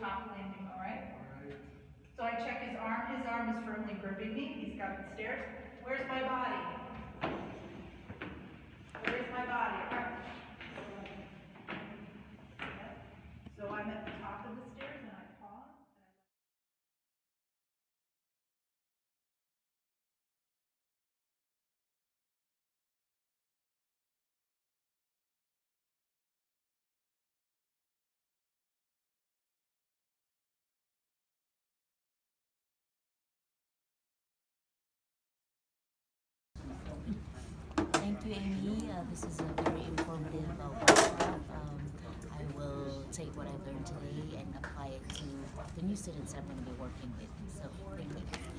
top landing, all right? So I check his arm is firmly gripping me, he's got the stairs. Where's my body? Where's my body? All right. So I'm at the top of the stairs and I pause. Thank you, Amy. This is a very informative workshop. I will take what I've learned today and apply it to the new students I'm going to be working with. So, thank you.